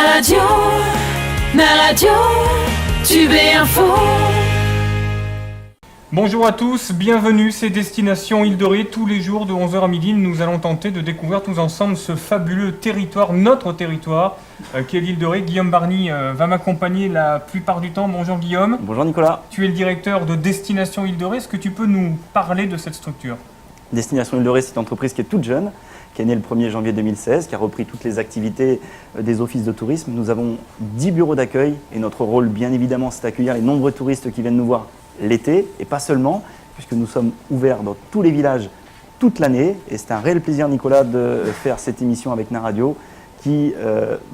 Ma radio, Tube et Info. Bonjour à tous, bienvenue, c'est Destination Île de Ré. Tous les jours de 11h à midi, nous allons tenter de découvrir tous ensemble ce fabuleux territoire, notre territoire, qui est l'île de Ré. Guillaume Barny va m'accompagner la plupart du temps. Bonjour Guillaume. Bonjour Nicolas. Tu es le directeur de Destination Île de Ré. Est-ce que tu peux nous parler de cette structure ? Destination Île de Ré, c'est une entreprise qui est toute jeune, qui est née le 1er janvier 2016, qui a repris toutes les activités des offices de tourisme. Nous avons 10 bureaux d'accueil et notre rôle, bien évidemment, c'est d'accueillir les nombreux touristes qui viennent nous voir l'été, et pas seulement, puisque nous sommes ouverts dans tous les villages toute l'année. Et c'est un réel plaisir, Nicolas, de faire cette émission avec Naradio, qui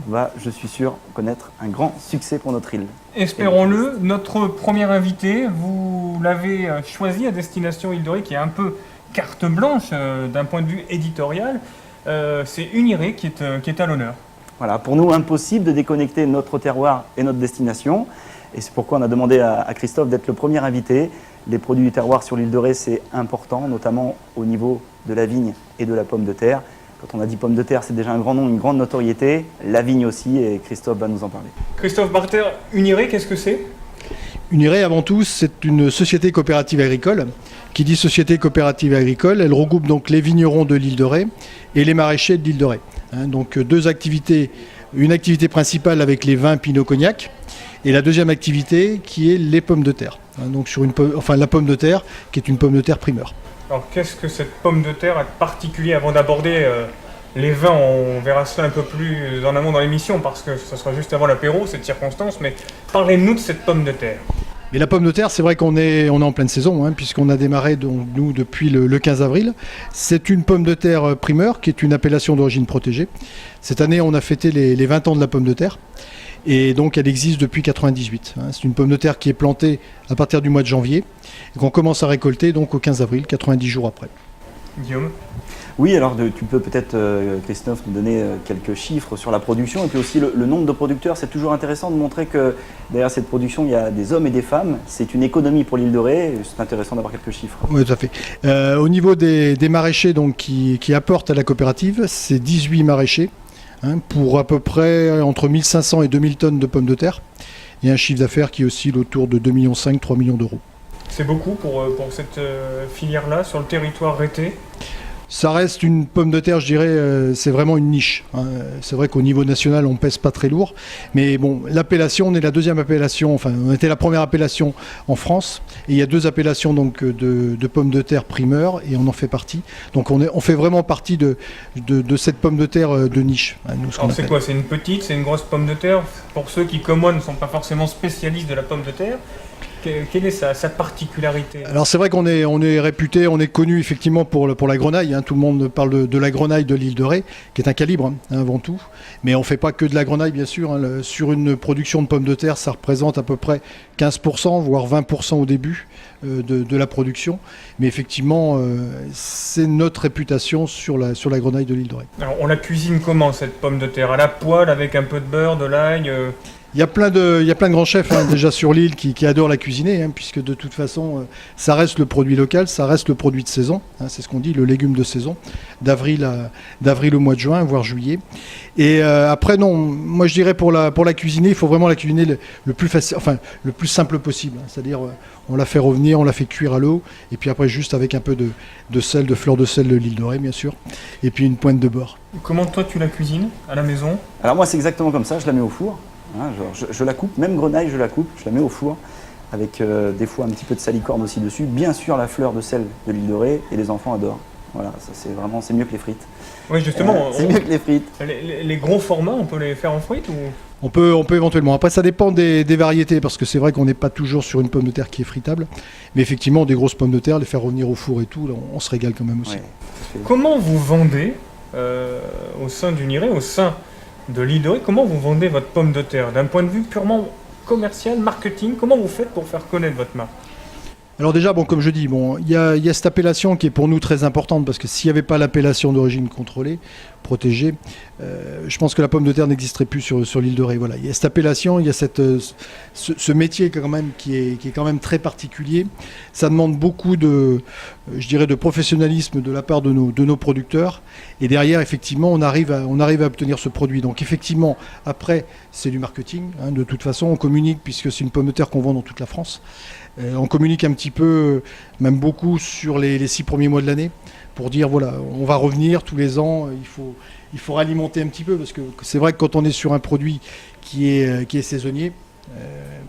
va, je suis sûr, connaître un grand succès pour notre île. Espérons-le. Notre premier invité, vous l'avez choisi à Destination Île de Ré, qui est un peu carte blanche d'un point de vue éditorial. C'est Uniré qui est à l'honneur. Voilà, pour nous, impossible de déconnecter notre terroir et notre destination. Et c'est pourquoi on a demandé à Christophe d'être le premier invité. Les produits du terroir sur l'île de Ré, c'est important, notamment au niveau de la vigne et de la pomme de terre. Quand on a dit pomme de terre, c'est déjà un grand nom, une grande notoriété. La vigne aussi, et Christophe va nous en parler. Christophe Barter, Uniré, qu'est-ce que c'est ? Uniré, avant tout, c'est une société coopérative agricole. Qui dit société coopérative agricole, elle regroupe donc les vignerons de l'île de Ré et les maraîchers de l'île de Ré. Donc deux activités, une activité principale avec les vins Pinot Cognac et la deuxième activité qui est les pommes de terre. Donc la pomme de terre qui est une pomme de terre primeur. Alors qu'est-ce que cette pomme de terre a de particulier avant d'aborder les vins? On verra cela un peu plus en amont dans l'émission parce que ce sera juste avant l'apéro, cette circonstance, mais parlez-nous de cette pomme de terre. Mais la pomme de terre, c'est vrai qu'on est en pleine saison, puisqu'on a démarré donc, nous depuis le 15 avril. C'est une pomme de terre primeur, qui est une appellation d'origine protégée. Cette année, on a fêté les 20 ans de la pomme de terre. Et donc, elle existe depuis 1998. C'est une pomme de terre qui est plantée à partir du mois de janvier et qu'on commence à récolter donc, au 15 avril, 90 jours après. Guillaume ? Oui, alors tu peux peut-être, Christophe, nous donner quelques chiffres sur la production et puis aussi le nombre de producteurs. C'est toujours intéressant de montrer que derrière cette production, il y a des hommes et des femmes. C'est une économie pour l'île de Ré. C'est intéressant d'avoir quelques chiffres. Oui, tout à fait. Au niveau des maraîchers donc, qui apportent à la coopérative, c'est 18 maraîchers pour à peu près entre 1500 et 2000 tonnes de pommes de terre. Il y a un chiffre d'affaires qui oscille autour de 2,5 millions, 3 millions d'euros. C'est beaucoup pour cette filière-là sur le territoire rété. Ça reste une pomme de terre, je dirais, c'est vraiment une niche. C'est vrai qu'au niveau national, on pèse pas très lourd. Mais bon, l'appellation, on est la deuxième appellation, enfin, on était la première appellation en France. Et il y a deux appellations donc, de pommes de terre primeur, et on en fait partie. Donc on fait vraiment partie de cette pomme de terre de niche. Alors c'est quoi ? C'est une petite, c'est une grosse pomme de terre ? Pour ceux qui, comme moi, ne sont pas forcément spécialistes de la pomme de terre, quelle est sa particularité ? Alors c'est vrai qu'on est réputé, on est connu effectivement pour la grenaille. Tout le monde parle de la grenaille de l'île de Ré, qui est un calibre avant tout. Mais on ne fait pas que de la grenaille, bien sûr. Sur une production de pommes de terre, ça représente à peu près 15%, voire 20% au début de la production. Mais effectivement, c'est notre réputation sur la grenaille de l'île de Ré. Alors on la cuisine comment, cette pomme de terre ? À la poêle, avec un peu de beurre, de l'ail Il y a plein de grands chefs déjà sur l'île qui adorent la cuisiner, puisque de toute façon, ça reste le produit local, ça reste le produit de saison. C'est ce qu'on dit, le légume de saison, d'avril au mois de juin, voire juillet. Et après, non, moi je dirais pour la cuisiner, il faut vraiment la cuisiner le plus simple possible. C'est-à-dire, on la fait revenir, on la fait cuire à l'eau, et puis après juste avec un peu de sel, de fleur de sel de l'île de Ré, bien sûr, et puis une pointe de beurre. Comment toi tu la cuisines à la maison ? Alors moi, c'est exactement comme ça, je la mets au four. Je la coupe, même grenaille, je la coupe, je la mets au four avec des fois un petit peu de salicorne aussi dessus. Bien sûr, la fleur de sel de l'île de Ré, et les enfants adorent. Voilà, ça c'est mieux que les frites. Oui, justement. C'est mieux que les frites. Les gros formats, on peut les faire en frites ou... On peut éventuellement. Après, ça dépend des variétés, parce que c'est vrai qu'on n'est pas toujours sur une pomme de terre qui est fritable. Mais effectivement, des grosses pommes de terre, les faire revenir au four et tout, là, on se régale quand même aussi. Ouais. Comment vous vendez au sein d'Uniré, au sein de l'île de Ré, comment vous vendez votre pomme de terre ? D'un point de vue purement commercial, marketing, comment vous faites pour faire connaître votre marque ? Alors déjà, bon, comme je dis, bon, il y a cette appellation qui est pour nous très importante parce que s'il n'y avait pas l'appellation d'origine contrôlée, protégée, je pense que la pomme de terre n'existerait plus sur l'île de Ré. Voilà, il y a cette appellation, il y a ce métier quand même qui est quand même très particulier. Ça demande beaucoup de professionnalisme de la part de nos producteurs. Et derrière, effectivement, on arrive à obtenir ce produit. Donc effectivement, après, c'est du marketing. Hein, de toute façon, on communique puisque c'est une pomme de terre qu'on vend dans toute la France. On communique un petit peu, même beaucoup, sur les 6 premiers mois de l'année pour dire, voilà, on va revenir tous les ans, il faut ralimenter un petit peu parce que c'est vrai que quand on est sur un produit qui est saisonnier,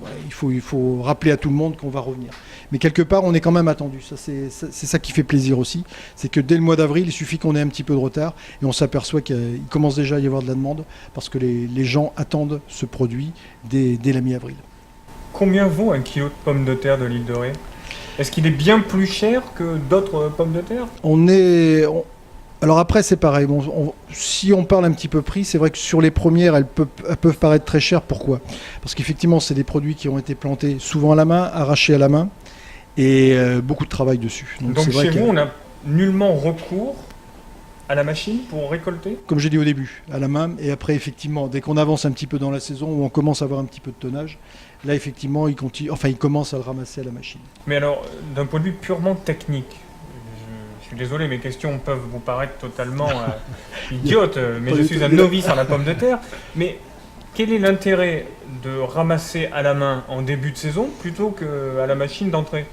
voilà, il faut rappeler à tout le monde qu'on va revenir. Mais quelque part, on est quand même attendu. Ça, c'est ça qui fait plaisir aussi. C'est que dès le mois d'avril, il suffit qu'on ait un petit peu de retard et on s'aperçoit qu'il commence déjà à y avoir de la demande parce que les gens attendent ce produit dès la mi-avril. Combien vaut un kilo de pommes de terre de l'île de Ré? Est-ce qu'il est bien plus cher que d'autres pommes de terre? Alors après, c'est pareil. Bon, si on parle un petit peu prix, c'est vrai que sur les premières, elles peuvent paraître très chères. Pourquoi? Parce qu'effectivement, c'est des produits qui ont été plantés souvent à la main, arrachés à la main, et beaucoup de travail dessus. Donc c'est vrai chez vous, on n'a nullement recours à la machine pour récolter? Comme j'ai dit au début, à la main. Et après, effectivement, dès qu'on avance un petit peu dans la saison, où on commence à avoir un petit peu de tonnage, là, effectivement, il commence à le ramasser à la machine. Mais alors, d'un point de vue purement technique, je suis désolé, mes questions peuvent vous paraître totalement idiotes, mais je suis un novice en la pomme de terre. Mais quel est l'intérêt de ramasser à la main en début de saison plutôt qu'à la machine d'entrée?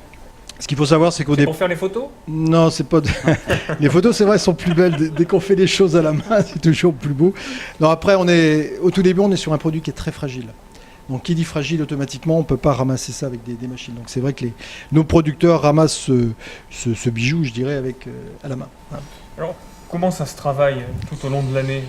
Ce qu'il faut savoir, c'est qu'au début... Pour faire les photos? Non, c'est pas... Les photos, c'est vrai, sont plus belles. Dès qu'on fait les choses à la main, c'est toujours plus beau. Non, après, au tout début, on est sur un produit qui est très fragile. Donc, qui dit fragile, automatiquement, on ne peut pas ramasser ça avec des machines. Donc, c'est vrai que nos producteurs ramassent ce bijou, je dirais, à la main. Voilà. Alors, comment ça se travaille tout au long de l'année?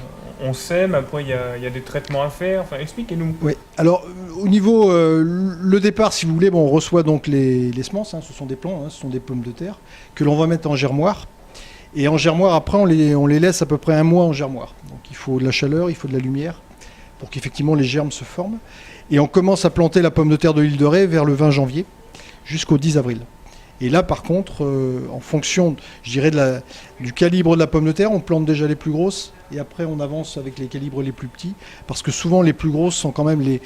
On sème, après il y a des traitements à faire, enfin expliquez-nous. Oui, alors au niveau, le départ si vous voulez, bon, on reçoit donc les semences, hein, ce sont des plants, hein, ce sont des pommes de terre, que l'on va mettre en germoire. Et en germoire, après on les laisse à peu près 1 mois en germoire. Donc il faut de la chaleur, il faut de la lumière, pour qu'effectivement les germes se forment. Et on commence à planter la pomme de terre de l'île de Ré vers le 20 janvier jusqu'au 10 avril. Et là, par contre, en fonction, je dirais, du calibre de la pomme de terre, on plante déjà les plus grosses et après on avance avec les calibres les plus petits, parce que souvent les plus grosses sont quand même les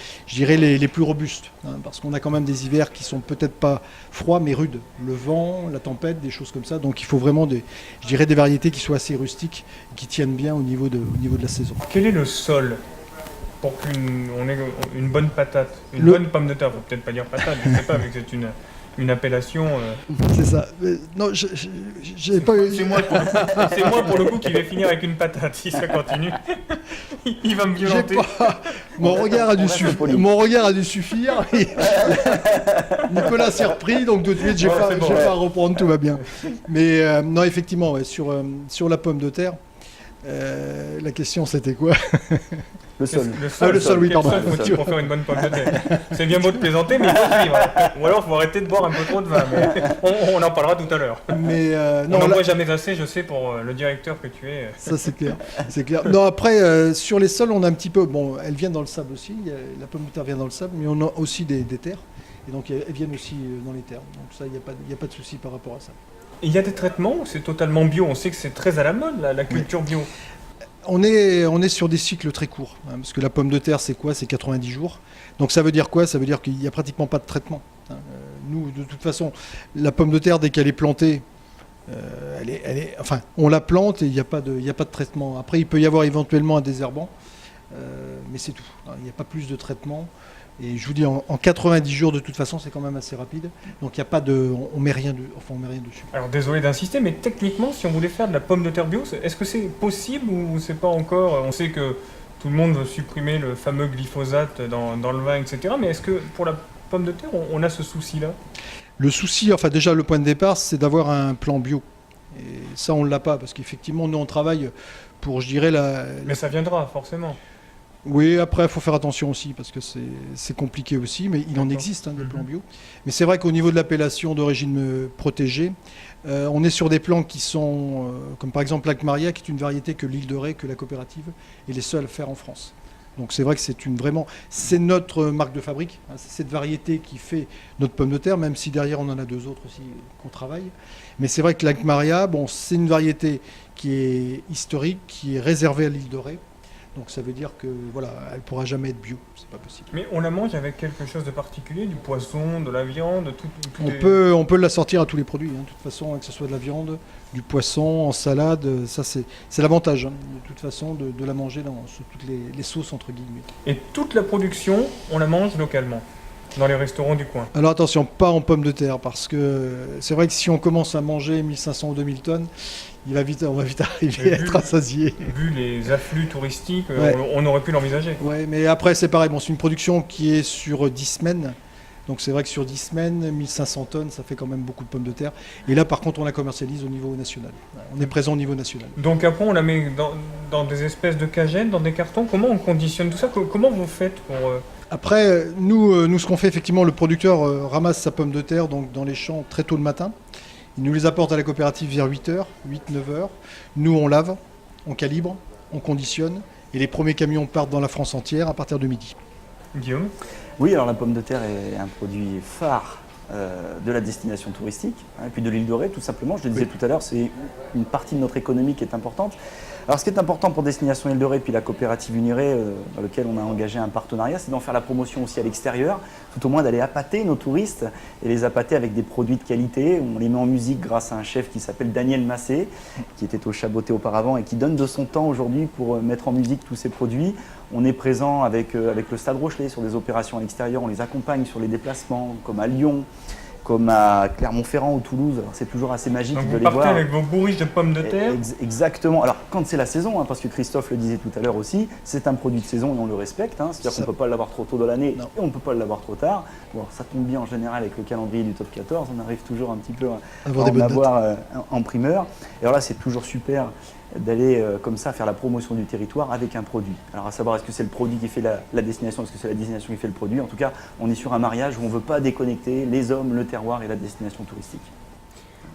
plus robustes, hein, parce qu'on a quand même des hivers qui sont peut-être pas froids mais rudes, le vent, la tempête, des choses comme ça. Donc il faut vraiment des variétés qui soient assez rustiques, qui tiennent bien au niveau de la saison. Quel est le sol pour qu'on ait une bonne patate, bonne pomme de terre? Faut peut-être pas dire patate, je sais pas, vu que c'est une appellation. C'est ça. Non, j'ai pas eu. C'est moi pour le coup qui vais finir avec une patate si ça continue. Il va me violenter. Mon regard a dû suffire. Nicolas s'est repris, donc tout de suite j'ai pas à reprendre, tout va bien. Mais non, effectivement, ouais, sur la pomme de terre, la question c'était quoi? Le sol. Le sol, oui, pardon. Quel sol faut-il pour faire une bonne pomme de terre? C'est bien beau de plaisanter, mais il faut suivre. Ou alors, il faut arrêter de boire un peu trop de vin. Mais on en parlera tout à l'heure. Mais on n'en boit jamais assez, je sais, pour le directeur que tu es. Ça, c'est clair. C'est clair. Non, après, sur les sols, on a un petit peu... Bon, elles viennent dans le sable aussi. La pomme de terre vient dans le sable, mais on a aussi des terres. Et donc, elles viennent aussi dans les terres. Donc ça, il n'y a pas de souci par rapport à ça. Il y a des traitements où c'est totalement bio? On sait que c'est très à la mode, la culture bio. On est sur des cycles très courts, hein, parce que la pomme de terre, c'est quoi? C'est 90 jours. Donc ça veut dire quoi? Ça veut dire qu'il n'y a pratiquement pas de traitement. Hein. Nous, de toute façon, la pomme de terre, dès qu'elle est plantée, on la plante et il n'y a pas de traitement. Après, il peut y avoir éventuellement un désherbant, mais c'est tout. Hein. Il n'y a pas plus de traitement. Et je vous dis, en 90 jours, de toute façon, c'est quand même assez rapide. Donc, il n'y a pas de... On met rien dessus. Alors, désolé d'insister, mais techniquement, si on voulait faire de la pomme de terre bio, est-ce que c'est possible ou c'est pas encore... On sait que tout le monde veut supprimer le fameux glyphosate dans le vin, etc. Mais est-ce que pour la pomme de terre, on a ce souci-là? Le souci, enfin déjà, le point de départ, c'est d'avoir un plan bio. Et ça, on ne l'a pas, parce qu'effectivement, nous, on travaille pour, je dirais, Mais ça viendra, forcément. Oui, après, il faut faire attention aussi, parce que c'est compliqué aussi, mais il en existe des plans bio. Mais c'est vrai qu'au niveau de l'appellation d'origine protégée, on est sur des plants qui sont, comme par exemple Lac Maria, qui est une variété que l'île de Ré, que la coopérative, est les seuls à faire en France. Donc c'est vrai que c'est notre marque de fabrique, hein, c'est cette variété qui fait notre pomme de terre, même si derrière on en a 2 autres aussi qu'on travaille. Mais c'est vrai que l'Agnus Maria, c'est une variété qui est historique, qui est réservée à l'île de Ré. Donc ça veut dire que voilà, elle pourra jamais être bio, c'est pas possible. Mais on la mange avec quelque chose de particulier, du poisson, de la viande, tout On peut l'assortir à tous les produits, hein, de toute façon, que ce soit de la viande, du poisson, en salade, ça c'est l'avantage, hein, de toute façon, de la manger sur toutes les sauces entre guillemets. Et toute la production, on la mange localement, dans les restaurants du coin. Alors attention, pas en pommes de terre, parce que c'est vrai que si on commence à manger 1500 ou 2000 tonnes, on va vite arriver à être rassasié. Vu les afflux touristiques, Ouais. on aurait pu l'envisager. Ouais, mais après c'est pareil, c'est une production qui est sur 10 semaines. Donc c'est vrai que sur 10 semaines, 1500 tonnes, ça fait quand même beaucoup de pommes de terre. Et là par contre on la commercialise au niveau national. On est présent au niveau national. Donc après on la met dans des espèces de cagettes, dans des cartons. Comment on conditionne tout ça? Comment vous faites pour... Après, nous ce qu'on fait effectivement, le producteur ramasse sa pomme de terre donc, dans les champs très tôt le matin. Il nous les apporte à la coopérative vers 8h, 8-9h. Nous on lave, on calibre, on conditionne. Et les premiers camions partent dans la France entière à partir de midi. Guillaume? Oui, alors la pomme de terre est un produit phare de la destination touristique, hein, et puis de l'île de Ré, tout simplement. Je le disais tout à l'heure, c'est une partie de notre économie qui est importante. Alors ce qui est important pour Destination Île de Ré, puis la coopérative Uniré, dans laquelle on a engagé un partenariat, c'est d'en faire la promotion aussi à l'extérieur, tout au moins d'aller appâter nos touristes et les appâter avec des produits de qualité. On les met en musique grâce à un chef qui s'appelle Daniel Massé, qui était au Chaboté auparavant et qui donne de son temps aujourd'hui pour mettre en musique tous ces produits. On est présent avec le Stade Rochelet sur des opérations à l'extérieur, on les accompagne sur les déplacements, comme à Lyon, comme à Clermont-Ferrand ou Toulouse. Alors, c'est toujours assez magique Donc de vous les partez voir. avec vos bourriches de pommes de terre. Exactement. Alors quand c'est la saison, hein, parce que Christophe le disait tout à l'heure aussi, c'est un produit de saison et on le respecte. Hein, c'est-à-dire qu'on ne peut pas l'avoir trop tôt dans l'année et on ne peut pas l'avoir trop tard. Bon, ça tombe bien en général avec le calendrier du top 14, on arrive toujours un petit peu à en avoir en primeur. Et alors là, c'est toujours super d'aller comme ça faire la promotion du territoire avec un produit. Alors à savoir, est-ce que c'est le produit qui fait la destination, est-ce que c'est la destination qui fait le produit? En tout cas, on est sur un mariage où on ne veut pas déconnecter les hommes, le terroir et la destination touristique.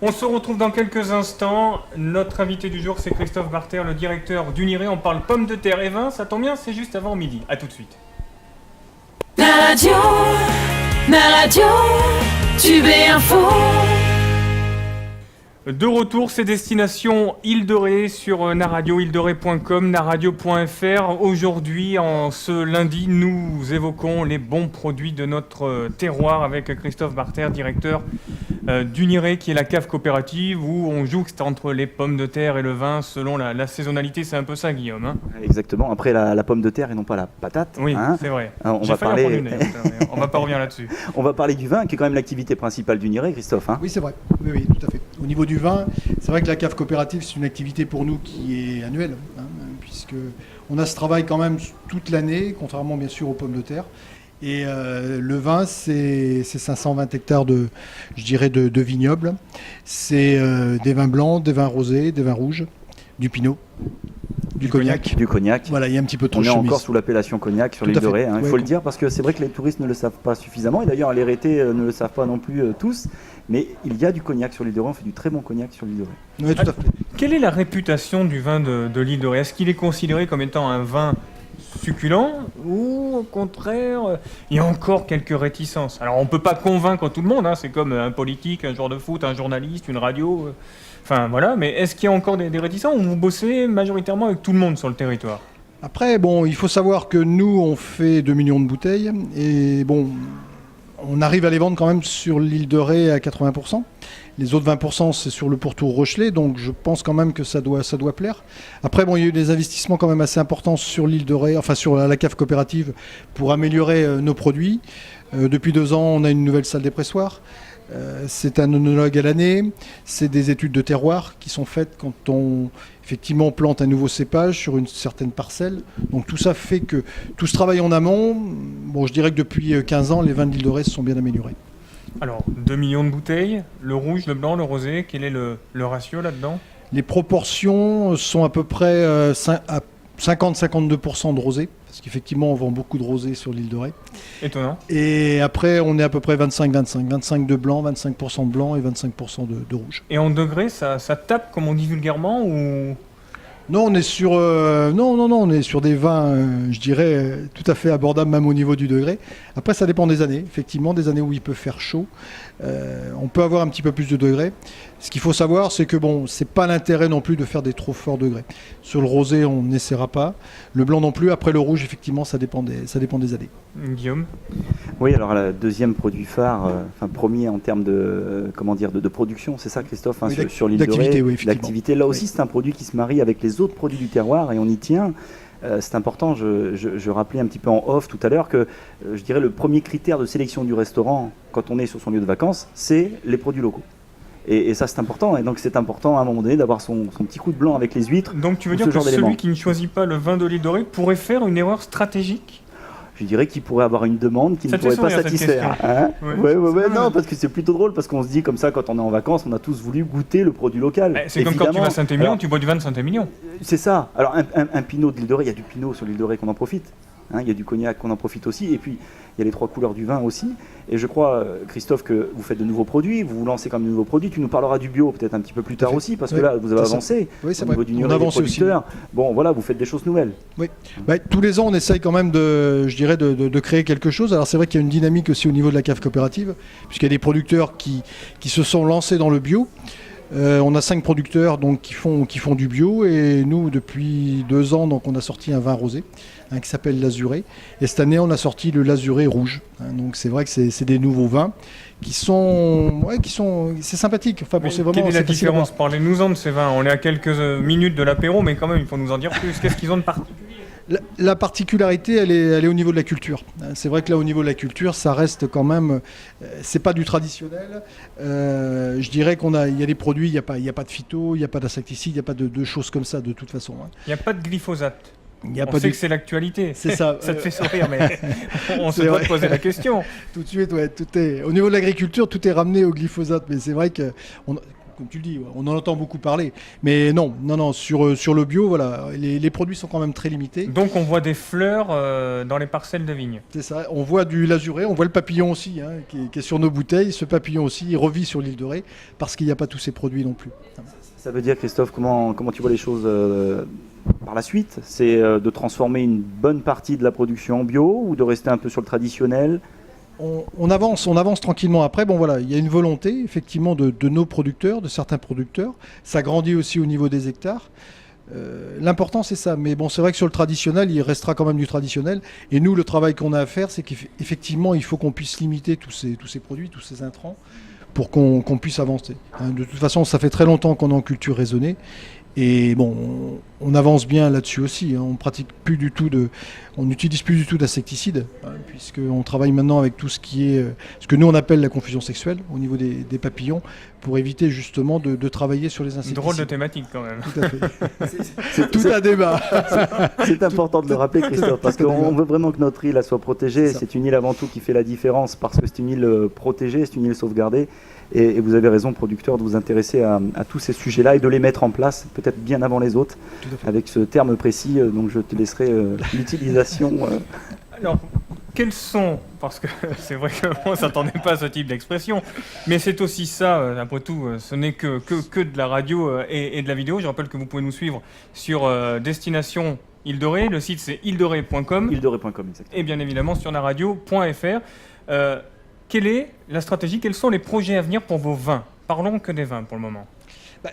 On se retrouve dans quelques instants. Notre invité du jour, c'est Christophe Barter, le directeur d'Uniré. On parle pommes de terre et vin, ça tombe bien, c'est juste avant midi. A tout de suite. Ma radio, Tube et Info. De retour, c'est Destination Île de Ré sur Naradio, île-de-ré.com, naradio.fr. Aujourd'hui, en ce lundi, nous évoquons les bons produits de notre terroir avec Christophe Barter, directeur d'Uniré, qui est la cave coopérative où on jouxte entre les pommes de terre et le vin selon la saisonnalité. C'est un peu ça, Guillaume, hein? Exactement. Après, la pomme de terre et non pas la patate. Oui, hein. c'est vrai. On J'ai va failli en parler... prendre une, d'ailleurs, mais on va pas revenir là-dessus. On va parler du vin, qui est quand même l'activité principale d'Uniré, Christophe. Hein. Oui, c'est vrai. Oui, tout à fait. Au niveau du vin, c'est vrai que la cave coopérative, c'est une activité pour nous qui est annuelle, hein, puisque on a ce travail quand même toute l'année, contrairement bien sûr aux pommes de terre. Et le vin, c'est 520 hectares de vignobles. C'est des vins blancs, des vins rosés, des vins rouges, du pinot, du cognac. Du cognac. Voilà, il y a un petit peu trop On de est chemise. encore sous l'appellation cognac sur Tout l'île à de fait. Ré, hein, il Ouais, faut le dire, parce que c'est vrai que les touristes ne le savent pas suffisamment, et d'ailleurs les Rétés ne le savent pas non plus tous, mais il y a du cognac sur l'île de Ré, on fait du très bon cognac sur l'île de Ré. Oui, tout à fait. Quelle est la réputation du vin de l'île de Ré? Est-ce qu'il est considéré comme étant un vin succulent ou au contraire il y a encore quelques réticences? Alors on ne peut pas convaincre tout le monde, hein, c'est comme un politique, un joueur de foot, un journaliste, une radio, enfin voilà, mais est-ce qu'il y a encore des réticences ou vous bossez majoritairement avec tout le monde sur le territoire? Après, bon, il faut savoir que nous, on fait 2 millions de bouteilles et bon, on arrive à les vendre quand même sur l'île de Ré à 80%. Les autres 20%, c'est sur le pourtour Rochelet, donc je pense quand même que ça doit plaire. Après, bon, il y a eu des investissements quand même assez importants sur l'île de Ré, enfin sur la cave coopérative, pour améliorer nos produits. Depuis 2 ans, on a une nouvelle salle des pressoirs. C'est un œnologue à l'année. C'est des études de terroir qui sont faites quand on effectivement plante un nouveau cépage sur une certaine parcelle. Donc tout ça fait que tout ce travail en amont, bon, je dirais que depuis 15 ans, les vins de l'île de Ré se sont bien améliorés. Alors, 2 millions de bouteilles, le rouge, le blanc, le rosé, quel est le ratio là-dedans? Les proportions sont à peu près à 50-52% de rosé, parce qu'effectivement on vend beaucoup de rosé sur l'île de Ré. Étonnant. Et après on est à peu près 25-25, 25 de blanc, 25% de blanc et 25% de rouge. Et en degrés, ça tape comme on dit vulgairement ou Non, on est sur, on est sur des vins, je dirais, tout à fait abordables, même au niveau du degré. Après, ça dépend des années. Effectivement, des années où il peut faire chaud, on peut avoir un petit peu plus de degrés. Ce qu'il faut savoir, c'est que bon, c'est pas l'intérêt non plus de faire des trop forts degrés. Sur le rosé, on n'essaiera pas. Le blanc non plus. Après, le rouge, effectivement, ça dépend des années. Guillaume? Oui, alors le deuxième produit phare, premier en termes de, de production, c'est ça, Christophe, Oui, sur l'île de d'activité, Ré, oui, effectivement. l'activité. Là aussi, Oui. c'est un produit qui se marie avec les autres produits du terroir et on y tient. C'est important, je rappelais un petit peu en off tout à l'heure que je dirais le premier critère de sélection du restaurant quand on est sur son lieu de vacances, c'est les produits locaux. Et ça, c'est important. Et donc, c'est important à un moment donné d'avoir son petit coup de blanc avec les huîtres. Donc tu veux ou dire ce que genre d'éléments. celui qui ne choisit pas le vin de l'île de Ré pourrait faire une erreur stratégique? Je dirais qu'il pourrait avoir une demande qui Ça ne te fait pourrait pas sourire, cette satisfaire. question. Hein Ouais, ouais, c'est non, mal. parce que c'est plutôt drôle, parce qu'on se dit comme ça, quand on est en vacances, on a tous voulu goûter le produit local. C'est comme quand tu vas à Saint-Émilion, Alors, tu bois du vin de Saint-Émilion. c'est ça. Alors, un pinot de l'île de Ré, il y a du pinot sur l'île de Ré qu'on en profite. Hein, il y a du cognac qu'on en profite aussi. Et puis, il y a les trois couleurs du vin aussi. Et je crois, Christophe, que vous faites de nouveaux produits, vous vous lancez comme de nouveaux produits. Tu nous parleras du bio peut-être un petit peu plus tard fait. aussi, parce Oui, que là, vous avez tout à fait. avancé Oui, c'est au vrai. niveau du On Nuré, des avance aussi. producteurs. Bon, voilà, vous faites des choses nouvelles. Oui. Tous les ans, on essaye quand même de créer quelque chose. Alors c'est vrai qu'il y a une dynamique aussi au niveau de la cave coopérative, puisqu'il y a des producteurs qui se sont lancés dans le bio. On a 5 producteurs donc, qui font du bio, et nous, depuis 2 ans, donc, on a sorti un vin rosé qui s'appelle l'Azuré. Et cette année, on a sorti le l'Azuré rouge. Donc c'est vrai que c'est des nouveaux vins qui sont c'est sympathique. Enfin, bon, Mais c'est vraiment, quelle est la c'est facile à différence? Parlez-nous-en de ces vins. On est à quelques minutes de l'apéro, mais quand même, il faut nous en dire plus. Qu'est-ce qu'ils ont de particulier? La particularité, elle est au niveau de la culture. C'est vrai que là, au niveau de la culture, ça reste quand même. C'est pas du traditionnel. Je dirais il y a des produits, il n'y a pas de phyto, il n'y a pas d'insecticide, il n'y a pas de choses comme ça de toute façon. Il n'y a pas de glyphosate. Il y a On pas sait de. que c'est l'actualité. C'est ça. Ça te fait sourire, mais on se C'est doit vrai. de poser la question. Tout de suite, ouais, tout est. Au niveau de l'agriculture, tout est ramené au glyphosate. Mais c'est vrai que, comme tu le dis, on en entend beaucoup parler. Mais non, sur le bio, voilà, les produits sont quand même très limités. Donc on voit des fleurs dans les parcelles de vignes. C'est ça. On voit du l'azuré, on voit le papillon aussi, qui est sur nos bouteilles. Ce papillon aussi, il revit sur l'île de Ré parce qu'il n'y a pas tous ces produits non plus. Ça veut dire, Christophe, comment tu vois les choses par la suite? C'est de transformer une bonne partie de la production en bio ou de rester un peu sur le traditionnel? On avance tranquillement. Après, bon voilà, il y a une volonté effectivement de nos producteurs, de certains producteurs. Ça grandit aussi au niveau des hectares. L'important c'est ça. Mais bon, c'est vrai que sur le traditionnel, il restera quand même du traditionnel. Et nous, le travail qu'on a à faire, c'est qu'effectivement, il faut qu'on puisse limiter tous ces produits, tous ces intrants, pour qu'on puisse avancer. De toute façon, ça fait très longtemps qu'on est en culture raisonnée. Et bon, on avance bien là-dessus aussi. On n'utilise plus du tout d'insecticides, puisqu'on travaille maintenant avec tout ce qui est ce que nous on appelle la confusion sexuelle au niveau des papillons, pour éviter justement de travailler sur les insecticides. Drôle de thématique quand même. Tout à fait. C'est tout un débat. C'est important de le rappeler, Christophe, parce qu'on veut vraiment que notre île elle soit protégée. C'est une île avant tout qui fait la différence, parce que c'est une île protégée, c'est une île sauvegardée. Et vous avez raison, producteur, de vous intéresser à tous ces sujets-là et de les mettre en place, peut-être bien avant les autres, avec ce terme précis. Donc je te laisserai l'utilisation. Alors, quels sont, parce que c'est vrai qu'on ne s'attendait pas à ce type d'expression, mais c'est aussi ça, après tout, ce n'est que de la radio et de la vidéo. Je rappelle que vous pouvez nous suivre sur Destination Île de Ré, le site c'est îledere.com. îledere.com, exactement. Et bien évidemment sur naradio.fr. Quelle est la stratégie? Quels sont les projets à venir pour vos vins? Parlons que des vins pour le moment.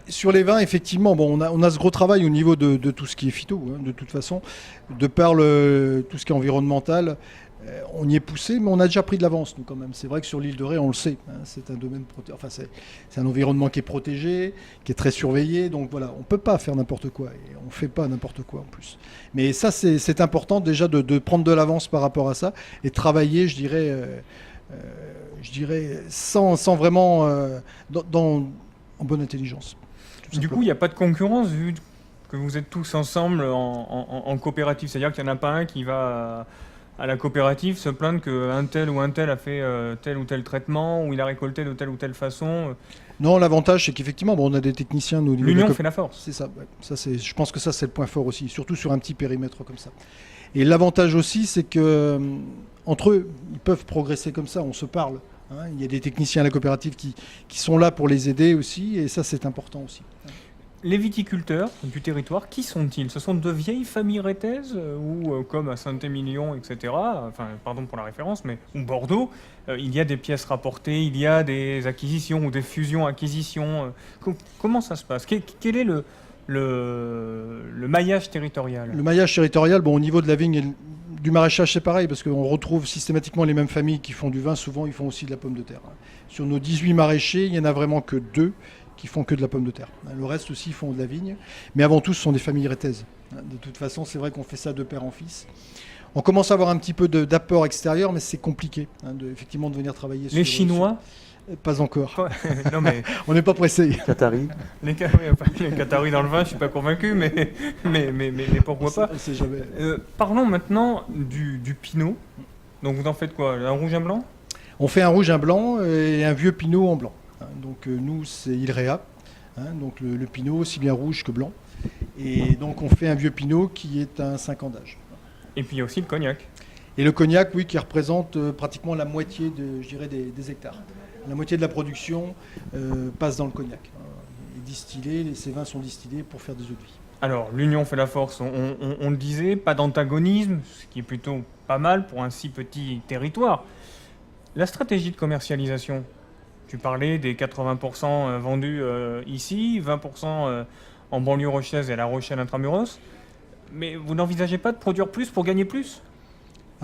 Sur les vins, effectivement, bon, on a ce gros travail au niveau de tout ce qui est phyto, de toute façon, de par tout ce qui est environnemental. On y est poussé, mais on a déjà pris de l'avance, nous, quand même. C'est vrai que sur l'île de Ré, on le sait, c'est un domaine c'est un environnement qui est protégé, qui est très surveillé. Donc voilà, on ne peut pas faire n'importe quoi. Et on ne fait pas n'importe quoi en plus. Mais ça, c'est important déjà de prendre de l'avance par rapport à ça et de travailler, je dirais, sans vraiment en bonne intelligence. Du coup, il n'y a pas de concurrence vu que vous êtes tous ensemble en coopérative. C'est-à-dire qu'il n'y en a pas un qui va à la coopérative se plaindre qu'un tel ou un tel a fait tel ou tel traitement ou il a récolté de telle ou telle façon. Non, l'avantage, c'est qu'effectivement, on a des techniciens. L'union fait la force. C'est ça. Ouais. Je pense que ça, c'est le point fort aussi, surtout sur un petit périmètre comme ça. Et l'avantage aussi, c'est que entre eux, ils peuvent progresser comme ça. On se parle. Il y a des techniciens à la coopérative qui sont là pour les aider aussi, et ça, c'est important aussi. Les viticulteurs du territoire, qui sont-ils? Ce sont de vieilles familles rétaises ou comme à Saint-Émilion, etc. Enfin, pardon pour la référence, mais ou Bordeaux, il y a des pièces rapportées, il y a des acquisitions ou des fusions-acquisitions. Comment ça se passe? Quel est le maillage territorial? Le maillage territorial, bon, au niveau de la vigne et du maraîchage, c'est pareil, parce qu'on retrouve systématiquement les mêmes familles qui font du vin. Souvent, ils font aussi de la pomme de terre. Sur nos 18 maraîchers, il n'y en a vraiment que 2 qui font que de la pomme de terre. Le reste aussi font de la vigne. Mais avant tout, ce sont des familles rétaises. De toute façon, c'est vrai qu'on fait ça de père en fils. On commence à avoir un petit peu d'apport extérieur, mais c'est compliqué, effectivement, de venir travailler sur... Les Chinois? Pas encore. Non, mais On n'est pas pressé. Qatari. les Qataris dans le vin, je ne suis pas convaincu, mais pourquoi pas. On sait jamais. Parlons maintenant du Pinot. Donc vous en faites quoi? Un rouge, un blanc? On fait un rouge, un blanc et un vieux Pinot en blanc. Donc nous, c'est Ilrea. Donc le Pinot, aussi bien rouge que blanc. Et donc on fait un vieux Pinot qui est un 5 ans d'âge. Et puis il y a aussi le cognac. Et le cognac, oui, qui représente pratiquement la moitié des hectares. La moitié de la production passe dans le cognac. Il est distillé, ces vins sont distillés pour faire des eaux de vie. Alors, l'union fait la force, on le disait, pas d'antagonisme, ce qui est plutôt pas mal pour un si petit territoire. La stratégie de commercialisation, tu parlais des 80% vendus ici, 20% en banlieue rochaise et à La Rochelle intramuros, mais vous n'envisagez pas de produire plus pour gagner plus?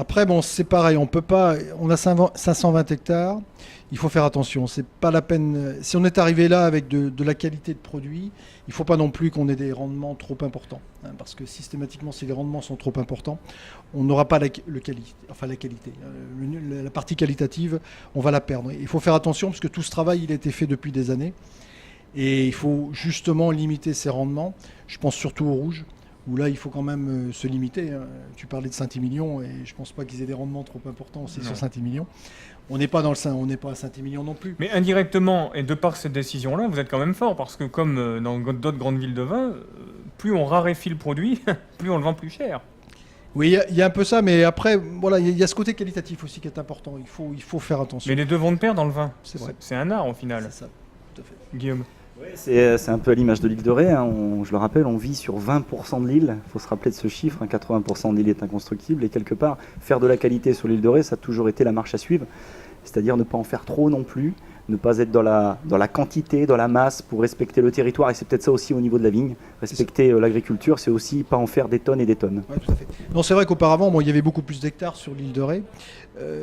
Après, bon, c'est pareil, on peut pas. On a 520 hectares. Il faut faire attention. C'est pas la peine. Si on est arrivé là avec de la qualité de produit, il faut pas non plus qu'on ait des rendements trop importants, parce que systématiquement, si les rendements sont trop importants, on n'aura pas la qualité. La partie qualitative, on va la perdre. Il faut faire attention parce que tout ce travail, il a été fait depuis des années, et il faut justement limiter ces rendements. Je pense surtout au rouge, où là, il faut quand même se limiter. Tu parlais de Saint-Émilion, et je ne pense pas qu'ils aient des rendements trop importants aussi sur Saint-Émilion. On n'est pas à Saint-Émilion non plus. Mais indirectement, et de par cette décision-là, vous êtes quand même fort, parce que comme dans d'autres grandes villes de vin, plus on raréfie le produit, plus on le vend plus cher. Oui, il y a un peu ça, mais après, voilà, il y a ce côté qualitatif aussi qui est important. Il faut faire attention. Mais les deux vont de pair dans le vin. C'est vrai. C'est un art au final. C'est ça, tout à fait. Guillaume. C'est un peu à l'image de l'île de Ré. Je le rappelle, on vit sur 20% de l'île. Il faut se rappeler de ce chiffre. 80% de l'île est inconstructible. Et quelque part, faire de la qualité sur l'île de Ré, ça a toujours été la marche à suivre. C'est-à-dire ne pas en faire trop non plus, ne pas être dans la quantité, dans la masse pour respecter le territoire. Et c'est peut-être ça aussi au niveau de la vigne. Respecter l'agriculture, c'est aussi pas en faire des tonnes et des tonnes. Ouais, tout à fait. Non, c'est vrai qu'auparavant, il y avait beaucoup plus d'hectares sur l'île de Ré.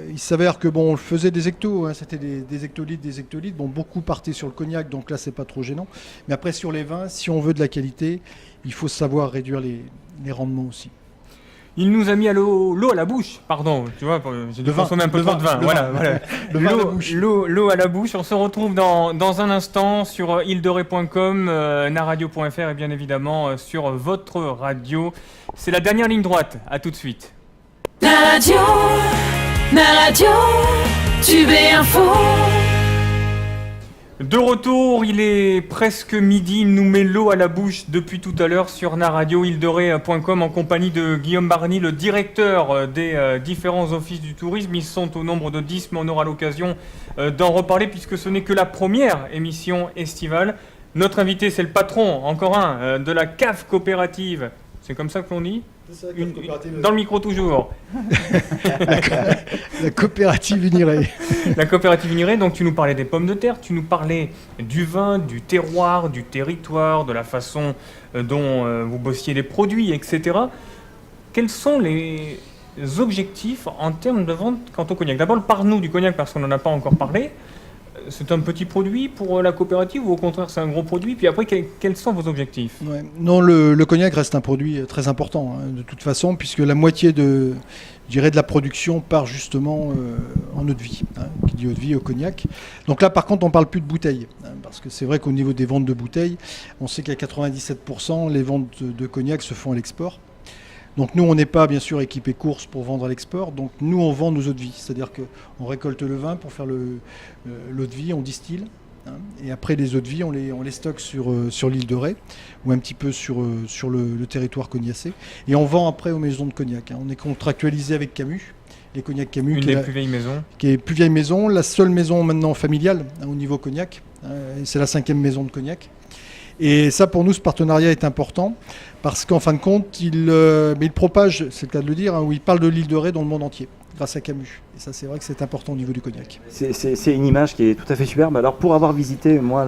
Il s'avère que on faisait des hectos, c'était des hectolitres. Bon, beaucoup partaient sur le cognac, donc là, c'est pas trop gênant. Mais après, sur les vins, si on veut de la qualité, il faut savoir réduire les rendements aussi. Il nous a mis à l'eau à la bouche, pardon, tu vois, j'ai dû consommer un peu trop de vin. Voilà. Le vin à la bouche. L'eau à la bouche. On se retrouve dans un instant sur ilderé.com, naradio.fr et bien évidemment sur votre radio. C'est la dernière ligne droite. À tout de suite. La radio, Tube et Info. De retour, il est presque midi, il nous met l'eau à la bouche depuis tout à l'heure sur naradio-ilderé.com en compagnie de Guillaume Barny, le directeur des différents offices du tourisme. Ils sont au nombre de 10, mais on aura l'occasion d'en reparler puisque ce n'est que la première émission estivale. Notre invité, c'est le patron, encore un, de la cave coopérative. C'est comme ça que l'on dit ? Dans le micro toujours. La coopérative Uniré. La coopérative Uniré, donc tu nous parlais des pommes de terre, tu nous parlais du vin, du terroir, du territoire, de la façon dont vous bossiez les produits, etc. Quels sont les objectifs en termes de vente quant au cognac? D'abord, parle-nous du cognac parce qu'on n'en a pas encore parlé. C'est un petit produit pour la coopérative ou au contraire c'est un gros produit? Puis après, quels sont vos objectifs? Non, le cognac reste un produit très important de toute façon, puisque la moitié de la production part justement en eau de vie, qui dit eau de vie au cognac. Donc là par contre on ne parle plus de bouteilles, parce que c'est vrai qu'au niveau des ventes de bouteilles, on sait qu'à 97% les ventes de cognac se font à l'export. Donc nous, on n'est pas bien sûr équipé course pour vendre à l'export, donc nous on vend nos eaux de vie, c'est-à-dire qu'on récolte le vin pour faire l'eau de vie, on distille, et après les eaux de vie on les stocke sur l'île de Ré, ou un petit peu sur le territoire cognacé, et on vend après aux maisons de cognac. On est contractualisé avec Camus, les cognacs Camus, une des plus vieilles maisons. Qui est plus vieille maison, la seule maison maintenant familiale au niveau cognac, c'est la 5e maison de cognac. Et ça, pour nous, ce partenariat est important parce qu'en fin de compte, il propage, c'est le cas de le dire, hein, où il parle de l'île de Ré dans le monde entier, grâce à Camus. Et ça, c'est vrai que c'est important au niveau du cognac. C'est une image qui est tout à fait superbe. Alors, pour avoir visité, moi,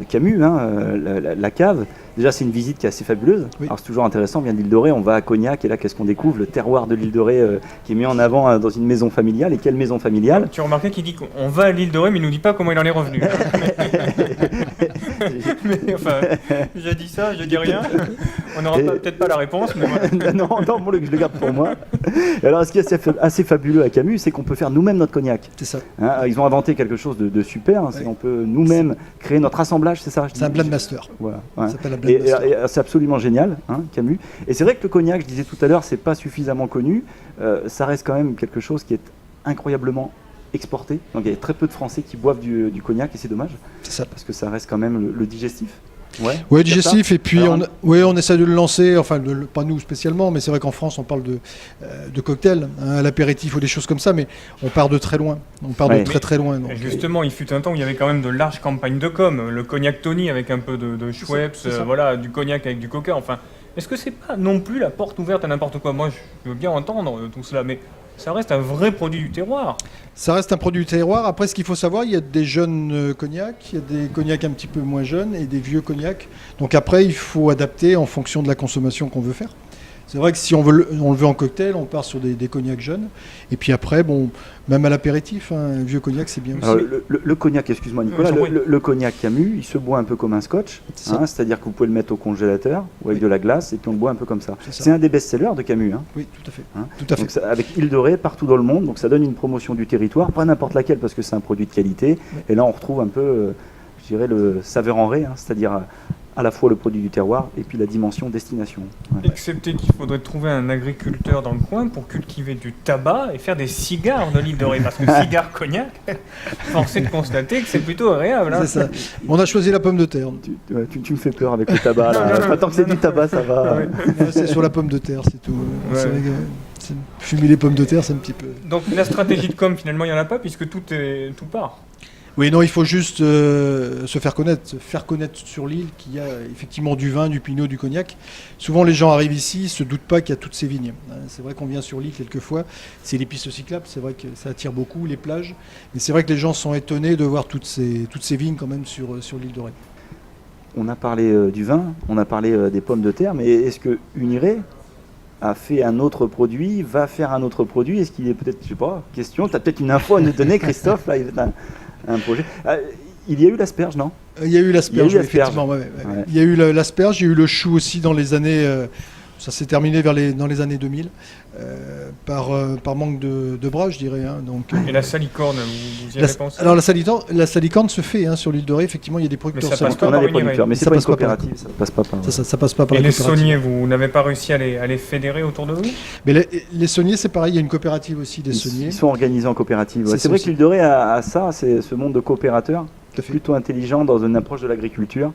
Camus, la cave, déjà, c'est une visite qui est assez fabuleuse. Oui. Alors, c'est toujours intéressant. On vient de l'île de Ré, on va à Cognac, et là, qu'est-ce qu'on découvre? Le terroir de l'île de Ré qui est mis en avant dans une maison familiale. Et quelle maison familiale? Tu remarquais qu'il dit qu'on va à l'île de Ré, mais il nous dit pas comment il en est revenu. Mais enfin, j'ai dit ça, je dis rien. On n'aura peut-être pas la réponse, mais voilà. non, bon, je le garde pour moi. Et alors, ce qui est assez fabuleux à Camus, c'est qu'on peut faire nous-mêmes notre cognac. C'est ça. Hein, ils ont inventé quelque chose de super. C'est qu'on peut nous-mêmes créer notre assemblage, c'est ça? C'est un blend master. Voilà. Ça Ouais. s'appelle un blend master. Et c'est absolument génial, hein, Camus. Et c'est vrai que le cognac, je disais tout à l'heure, c'est pas suffisamment connu. Ça reste quand même quelque chose qui est incroyablement exporté. Donc il y a très peu de Français qui boivent du cognac et c'est dommage. C'est ça. Parce que ça reste quand même le digestif. Ouais, digestif, et puis Alors, on essaie de le lancer, enfin pas nous spécialement, mais c'est vrai qu'en France on parle de cocktails, hein, à l'apéritif ou des choses comme ça, mais on part de très loin, de très très loin. Donc, Et justement, il fut un temps où il y avait quand même de larges campagnes de com, le cognac Tony avec un peu de Schweppes, c'est ça. voilà, du cognac avec du coca, enfin, est-ce que c'est pas non plus la porte ouverte à n'importe quoi? Moi, je veux bien entendre tout cela, mais ça reste un vrai produit du terroir. Ça reste un produit du terroir. Après, ce qu'il faut savoir, il y a des jeunes cognacs, il y a des cognacs un petit peu moins jeunes et des vieux cognacs. Donc après, il faut adapter en fonction de la consommation qu'on veut faire. C'est vrai que si on le veut en cocktail, on part sur des cognacs jeunes. Et puis après, bon, même à l'apéritif, hein, un vieux cognac, c'est bien aussi. Alors, le cognac, excuse-moi Nicolas, le cognac Camus, il se boit un peu comme un scotch, hein, c'est-à-dire que vous pouvez le mettre au congélateur ou avec de la glace et puis on le boit un peu comme ça. C'est un des best-sellers de Camus. Hein. Oui, tout à fait. Hein. Tout à fait. Donc, avec Île de Ré partout dans le monde, donc ça donne une promotion du territoire, pas n'importe laquelle parce que c'est un produit de qualité. Oui. Et là on retrouve un peu, je dirais, le saveur en Ré, hein, c'est-à-dire à la fois le produit du terroir et puis la dimension destination. Ouais. Excepté qu'il faudrait trouver un agriculteur dans le coin pour cultiver du tabac et faire des cigares de l'île de Ré. Parce que cigare cognac, force est de constater que c'est plutôt agréable. Hein. C'est ça. On a choisi la pomme de terre. Tu me fais peur avec le tabac. Là. Tant que c'est du tabac, ça va. Ouais. C'est sur la pomme de terre, c'est tout. Ouais. C'est vrai que fumer les pommes de terre, c'est un petit peu... Donc la stratégie de com, finalement, il n'y en a pas puisque tout part. Oui, non, il faut juste se faire connaître sur l'île qu'il y a effectivement du vin, du pinot, du cognac. Souvent, les gens arrivent ici, ne se doutent pas qu'il y a toutes ces vignes. C'est vrai qu'on vient sur l'île quelquefois, c'est les pistes cyclables, c'est vrai que ça attire beaucoup, les plages. Mais c'est vrai que les gens sont étonnés de voir toutes ces vignes quand même sur l'île de Ré. On a parlé du vin, on a parlé des pommes de terre, mais est-ce que Uniré a fait un autre produit, va faire un autre produit? Est-ce qu'il est peut-être, je sais pas, question, tu as peut-être une info à nous donner, Christophe, là, il y a un projet. Il y a eu l'asperge, non? Il y a eu l'asperge, Il y a eu l'asperge. effectivement. Ouais. Ouais. Il y a eu l'asperge, il y a eu le chou aussi dans les années... ça s'est terminé dans les années 2000, par manque de bras, je dirais. Hein, donc, Et la salicorne, vous y avez pensé? alors la salicorne se fait hein, sur l'île de Ré, effectivement, il y a des producteurs. Mais ça passe salicorne. On a par des Uniré. producteurs, mais c'est Ça pas une passe pas par- coopérative, ça passe pas par... Ça passe pas par Et la les coopérative. sauniers, vous n'avez pas réussi à les fédérer autour de vous? Mais les sauniers, c'est pareil, il y a une coopérative aussi des sauniers. Ils sont organisés en coopérative. Ouais. C'est C'est vrai ça que l'île de Ré a ça, c'est ce monde de coopérateurs, Tout à fait. plutôt intelligent dans une approche de l'agriculture.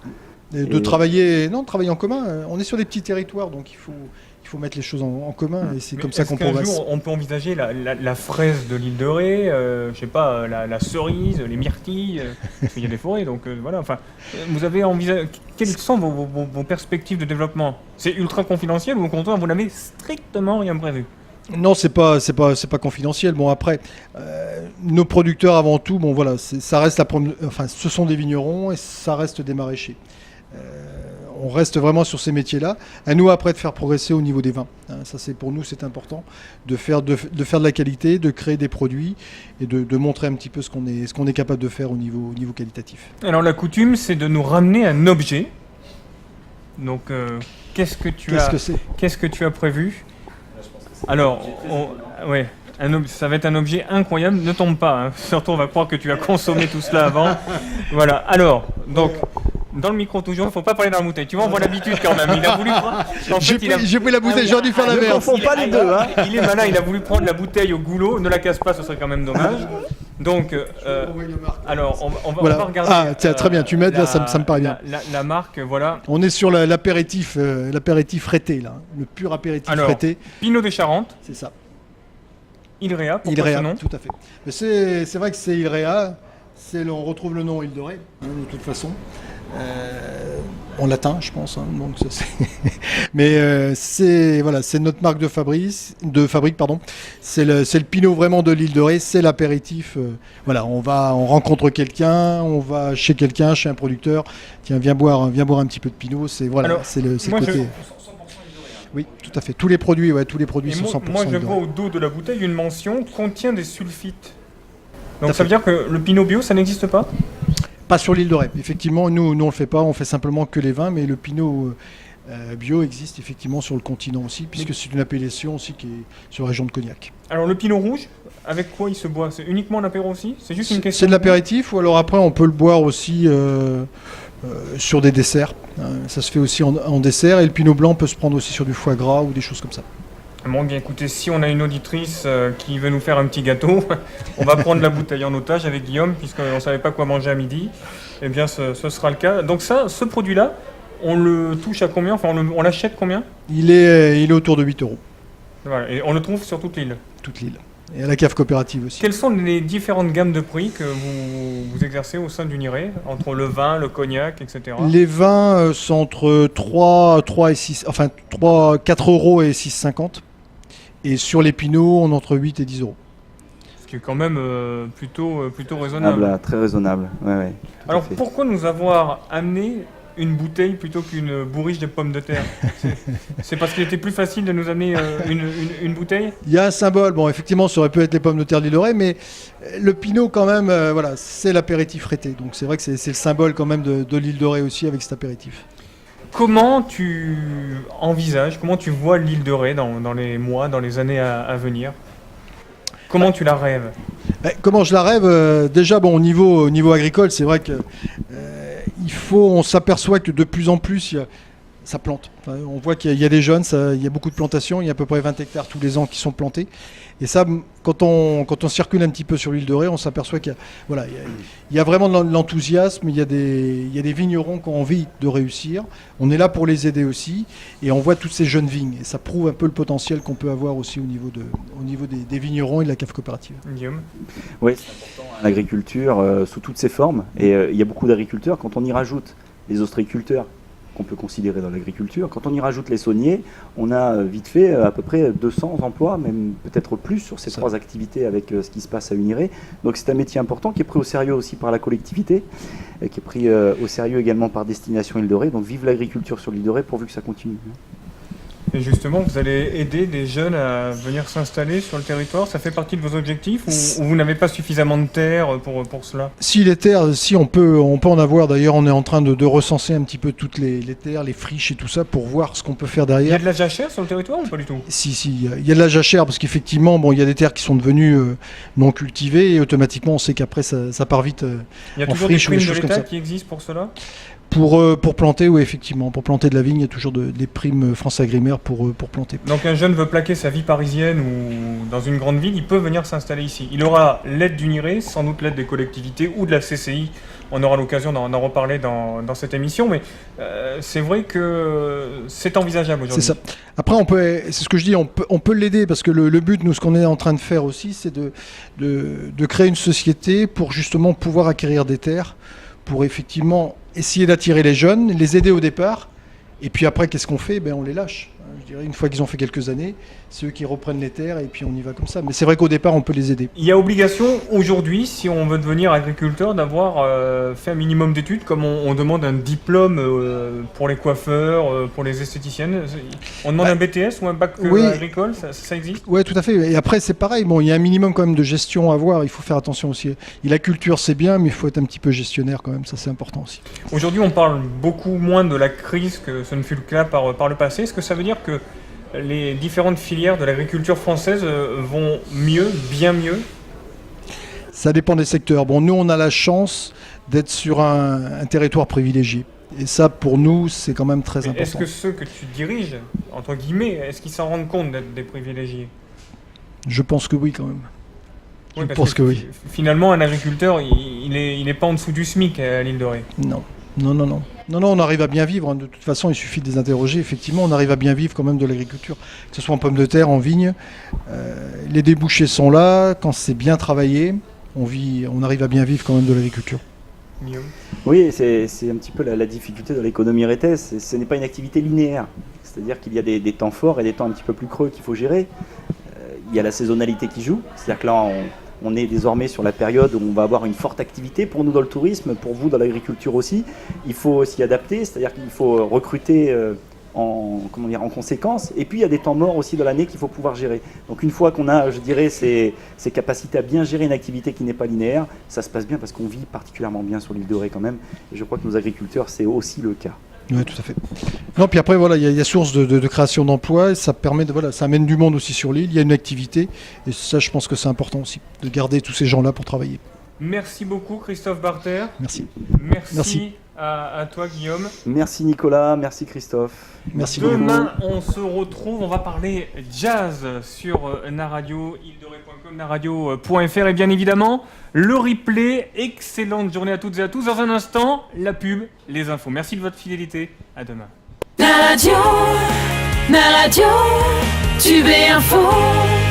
De travailler en commun. On est sur des petits territoires, donc il faut mettre les choses en commun, et c'est Mais comme ça est-ce qu'on qu'un progresse. jour, on peut envisager la fraise de l'île de Ré, je sais pas, la cerise, les myrtilles, parce qu'il y a des forêts, donc voilà. Enfin, vous avez envisagé, quelles sont vos perspectives de développement? C'est ultra confidentiel ou au contraire vous n'avez strictement rien prévu? Non, c'est pas confidentiel. Bon après, nos producteurs avant tout, bon voilà, ça reste ce sont des vignerons et ça reste des maraîchers. On reste vraiment sur ces métiers-là. À nous après de faire progresser au niveau des vins. Hein, ça c'est pour nous c'est important de faire de la qualité, de créer des produits et de montrer un petit peu ce qu'on est capable de faire au niveau qualitatif. Alors la coutume, c'est de nous ramener un objet. Donc qu'est-ce que tu as prévu? Alors, ouais. Ça va être un objet incroyable, ne tombe pas, hein. Surtout on va croire que tu as consommé tout cela avant. Voilà, alors, donc, dans le micro toujours, il ne faut pas parler dans la bouteille. Tu vois, on voit l'habitude quand même, il a voulu prendre... En fait, J'ai pris la bouteille, j'aurais dû faire Ne l'inverse. confond pas les deux, hein. Il est malin, il a voulu prendre la bouteille au goulot, ne la casse pas, ce serait quand même dommage. Donc, alors, on va regarder... Ah, tiens, très bien, tu m'aides, là, ça me paraît bien. La marque, voilà. On est sur l'apéritif frété, là, le pur apéritif Alors, frété. Pinot des Charentes, C'est ça. Ilrea, pourquoi Ilrea, ce nom? tout à fait. Mais c'est vrai que c'est Ilrea, on retrouve le nom Île de Ré, hein, de toute façon. en latin, je pense. Donc ça, mais c'est notre marque de fabrique, pardon. C'est le Pinot vraiment de l'île de Ré, c'est l'apéritif. On rencontre quelqu'un, on va chez un producteur. Tiens, viens boire un petit peu de Pinot. C'est le côté. Oui, tout à fait. Tous les produits sont 100% Moi, je île de vois Ré. au dos de la bouteille une mention contient des sulfites. Donc ça veut dire que le Pinot bio, ça n'existe pas? Pas sur l'île de Ré. Effectivement, nous on le fait pas. On fait simplement que les vins, mais le Pinot bio existe effectivement sur le continent aussi, puisque c'est une appellation aussi qui est sur la région de Cognac. Alors le Pinot rouge, avec quoi il se boit? C'est uniquement l'apéro aussi? C'est juste une question. C'est de l'apéritif, ou alors après on peut le boire aussi sur des desserts. Ça se fait aussi en dessert, et le Pinot blanc peut se prendre aussi sur du foie gras ou des choses comme ça. Bon, bien écoutez, si on a une auditrice qui veut nous faire un petit gâteau, on va prendre la bouteille en otage avec Guillaume, puisqu'on ne savait pas quoi manger à midi. Eh bien, ce sera le cas. Donc ça, ce produit-là, on le touche à combien? Enfin, on l'achète combien? Il est autour de 8 €. Voilà, et on le trouve sur toute l'île. Toute l'île. Et à la cave coopérative aussi. Quelles sont les différentes gammes de prix que vous exercez au sein du Niré, entre le vin, le cognac, etc. Les vins sont entre 3 et 6, enfin 4 € et 6,50. Et sur les Pinots, on est entre 8 et 10 €. Ce qui est quand même plutôt raisonnable. Très raisonnable. Ouais, Alors pourquoi nous avoir amené une bouteille plutôt qu'une bourriche de pommes de terre? C'est parce qu'il était plus facile de nous amener une bouteille? Il y a un symbole. Bon, effectivement, ça aurait pu être les pommes de terre de l'île de Ré, mais le Pinot, quand même, c'est l'apéritif Rété. Donc c'est vrai que c'est le symbole quand même de l'île de Ré aussi avec cet apéritif. Comment tu envisages, comment tu vois l'île de Ré dans les mois, dans les années à venir? Comment tu la rêves? Comment je la rêve? Déjà, bon, au niveau agricole, c'est vrai que on s'aperçoit que de plus en plus, ça plante. Enfin, on voit qu'il y a des jeunes, il y a beaucoup de plantations, il y a à peu près 20 hectares tous les ans qui sont plantés. Et ça, quand on circule un petit peu sur l'île de Ré, on s'aperçoit qu'il y a vraiment de l'enthousiasme, il y a des vignerons qui ont envie de réussir. On est là pour les aider aussi, et on voit toutes ces jeunes vignes. Et ça prouve un peu le potentiel qu'on peut avoir aussi au niveau des vignerons et de la cave coopérative. Guillaume? Oui, c'est important, l'agriculture sous toutes ses formes. Et il y a beaucoup d'agriculteurs. Quand on y rajoute les ostréiculteurs, qu'on peut considérer dans l'agriculture, quand on y rajoute les sauniers, on a vite fait à peu près 200 emplois, même peut-être plus sur ces trois activités avec ce qui se passe à Uniré. Donc c'est un métier important qui est pris au sérieux aussi par la collectivité, et qui est pris au sérieux également par Destination Île de Ré. Donc vive l'agriculture sur l'île de Ré pourvu que ça continue. Et justement, vous allez aider des jeunes à venir s'installer sur le territoire? Ça fait partie de vos objectifs, ou vous n'avez pas suffisamment de terre pour cela? Si les terres, si on peut en avoir. D'ailleurs, on est en train de recenser un petit peu toutes les terres, les friches et tout ça pour voir ce qu'on peut faire Il y a derrière. de la jachère sur le territoire ou pas du tout? Si, il y a de la jachère parce qu'effectivement, bon, il y a des terres qui sont devenues non cultivées et automatiquement, on sait qu'après ça part vite Il y a en toujours des friche ou des primes de choses comme l'État ça. qui existent pour cela? Pour planter, oui, effectivement, pour planter de la vigne, il y a toujours des primes France Agrimaire pour planter. Donc un jeune veut plaquer sa vie parisienne ou dans une grande ville, il peut venir s'installer ici. Il aura l'aide du Niré, sans doute l'aide des collectivités ou de la CCI. On aura l'occasion d'en reparler dans cette émission, mais c'est vrai que c'est envisageable aujourd'hui. C'est ça. Après, c'est ce que je dis, on peut l'aider parce que le but, nous, ce qu'on est en train de faire aussi, c'est de créer une société pour justement pouvoir acquérir des terres, pour effectivement essayer d'attirer les jeunes, les aider au départ, et puis après, qu'est-ce qu'on fait? On les lâche. Je dirais, une fois qu'ils ont fait quelques années, c'est eux qui reprennent les terres, et puis on y va comme ça. Mais c'est vrai qu'au départ, on peut les aider. Il y a obligation aujourd'hui, si on veut devenir agriculteur, d'avoir fait un minimum d'études, comme on demande un diplôme pour les coiffeurs, pour les esthéticiennes. On demande un BTS ou un bac agricole, ça existe? Oui, tout à fait. Et après, c'est pareil. Bon, il y a un minimum quand même de gestion à avoir. Il faut faire attention aussi. Et la culture, c'est bien, mais il faut être un petit peu gestionnaire quand même. Ça, c'est important aussi. Aujourd'hui, on parle beaucoup moins de la crise que ce ne fut le cas par le passé. Est-ce que ça veut dire que les différentes filières de l'agriculture française vont mieux, bien mieux? Ça dépend des secteurs. Bon, nous, on a la chance d'être sur un territoire privilégié. Et ça, pour nous, c'est quand même très important. Est-ce que ceux que tu diriges, entre guillemets, est-ce qu'ils s'en rendent compte d'être des privilégiés? Je pense que oui, quand même. Oui, je pense que oui. Finalement, un agriculteur, il est pas en dessous du SMIC à l'île de Ré. Non. Non, on arrive à bien vivre. De toute façon, il suffit de les interroger. Effectivement, on arrive à bien vivre quand même de l'agriculture. Que ce soit en pommes de terre, en vigne. Les débouchés sont là. Quand c'est bien travaillé, on arrive à bien vivre quand même de l'agriculture. Guillaume. Oui, c'est un petit peu la difficulté de l'économie rétais, ce n'est pas une activité linéaire. C'est-à-dire qu'il y a des temps forts et des temps un petit peu plus creux qu'il faut gérer. Il y a la saisonnalité qui joue, c'est-à-dire que là on est désormais sur la période où on va avoir une forte activité pour nous dans le tourisme, pour vous dans l'agriculture aussi. Il faut s'y adapter, c'est-à-dire qu'il faut recruter en conséquence. Et puis il y a des temps morts aussi dans l'année qu'il faut pouvoir gérer. Donc une fois qu'on a, je dirais, ces capacités à bien gérer une activité qui n'est pas linéaire, ça se passe bien parce qu'on vit particulièrement bien sur l'île de Ré quand même. Et je crois que nos agriculteurs, c'est aussi le cas. Oui, tout à fait. Non, puis après, voilà, il y a source de création d'emplois, et ça permet ça amène du monde aussi sur l'île, il y a une activité, et ça, je pense que c'est important aussi, de garder tous ces gens-là pour travailler. Merci beaucoup Christophe Barter. Merci. Merci. À toi Guillaume. Merci Nicolas, merci Christophe. Merci beaucoup. Demain, on se retrouve, on va parler jazz sur Naradio, île-de-ré.com, naradio.fr et bien évidemment, le replay. Excellente journée à toutes et à tous. Dans un instant, la pub, les infos. Merci de votre fidélité. À demain. Naradio, Tube et Info.